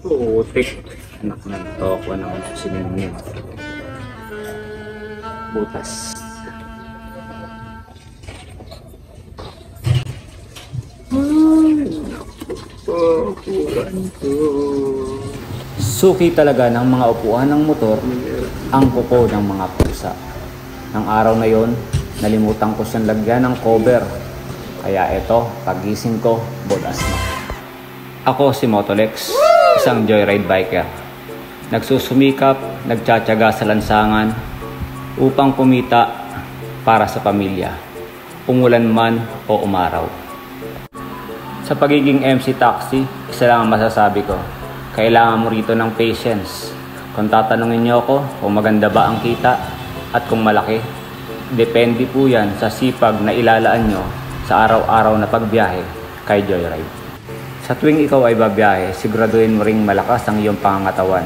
Putik. Anak ng toko naman sa siningin. Butas. Suki talaga ng mga upuan ng motor ang kuko ng mga pusa. Nang araw na yon, nalimutan ko siyang lagyan ng cover. Kaya eto, pagising ko, bodas na. Ako si Motolex, isang joyride biker. Nagsusumikap, nagtsatsaga sa lansangan upang kumita para sa pamilya, umulan man o umaraw. Sa pagiging MC Taxi, isa lang ang masasabi ko. Kailangan mo rito ng patience. Kung tatanungin niyo ako kung maganda ba ang kita at kung malaki, depende po yan sa sipag na ilalaan nyo sa araw-araw na pagbiyahe kay Joyride. Sa tuwing ikaw ay babiyahe, siguraduhin mo ring malakas ang iyong pangangatawan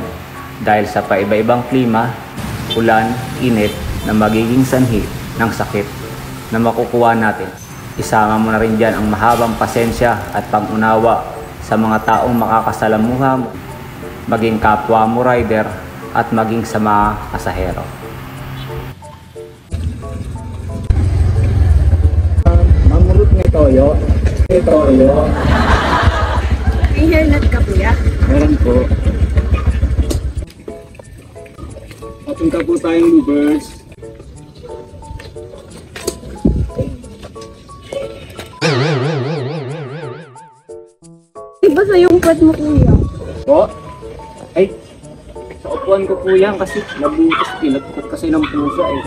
dahil sa paiba-ibang klima, ulan, init na magiging sanhi ng sakit na makukuha natin. Isama mo na rin dyan ang mahabang pasensya at pang-unawa sa mga taong makakasalamuha mo, maging kapwa mo rider at maging sa mga pasahero. Mamurot ng toyo. Toyo. May hairnet ka kuya? Meron po. Papunta po tayong Lubers. Diba sa yung pad mo kuya? Po? Ay, sa upuan ko po yan kasi nabutas, pinagpukot kasi ng pusa eh.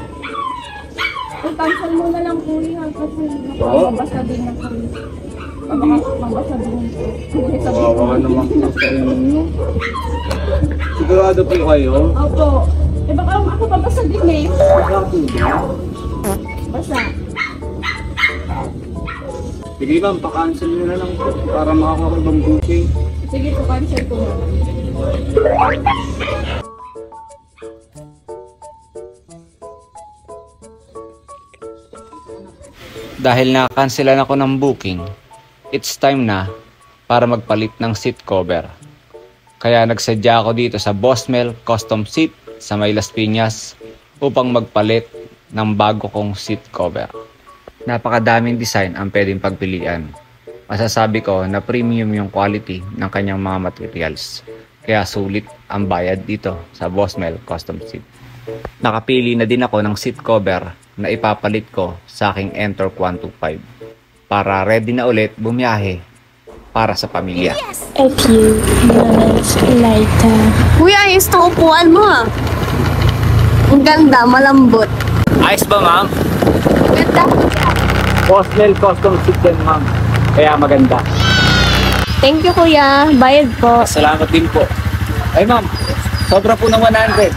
Itansal mo na lang kuya kasi mabasa din na kami. Mabasa din. Kawawa naman po sa inyo. Sigurado po kayo? Opo. Eh baka ako babasa din eh. Basa po ba? Basa. Sige ma'am, pa-cancel nyo na lang po para makakuha ko ibang booking. Sige po, cancel ko na. Dahil nakakanselan ako ng booking, it's time na para magpalit ng seat cover. Kaya nagsadya ako dito sa Bosmel Custom Seat sa May Las Piñas upang magpalit ng bago kong seat cover. Napakadaming design ang pwedeng pagpilian. Masasabi ko na premium yung quality ng kanyang mga materials. Kaya sulit ang bayad dito sa Bosmel Custom Seat. Nakapili na din ako ng seat cover na ipapalit ko sa aking Ntorq 125 para ready na ulit bumiyahe para sa pamilya. A few minutes later. Kuya, ayos na upuan mo ah. Ang ganda, malambot. Ayos ba ma'am? Ganda kuya. Bosmel Custom Seat din ma'am. Kaya maganda. Thank you kuya. Bayad po. Salamat din po. Ay ma'am, sobra po ng 100.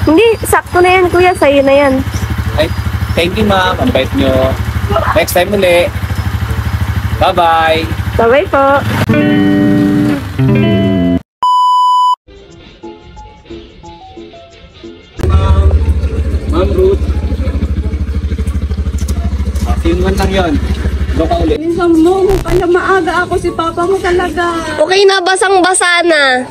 Hindi, sakto na yan kuya. Sa'yo na yan. Ay, thank you ma'am. Ang bait nyo. Next time uli. Bye-bye. Bye-bye po. Ma'am Ruth. Yun lang yun. Doon ka ulit. Minsan mo, kaya maaga ako si papa mo talaga. Okay na, basang-basa na.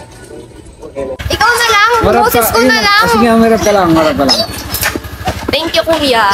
Ikaw na lang, boses ko na lang. Sige, marap ka lang, marap ka lang. Thank you, kuya.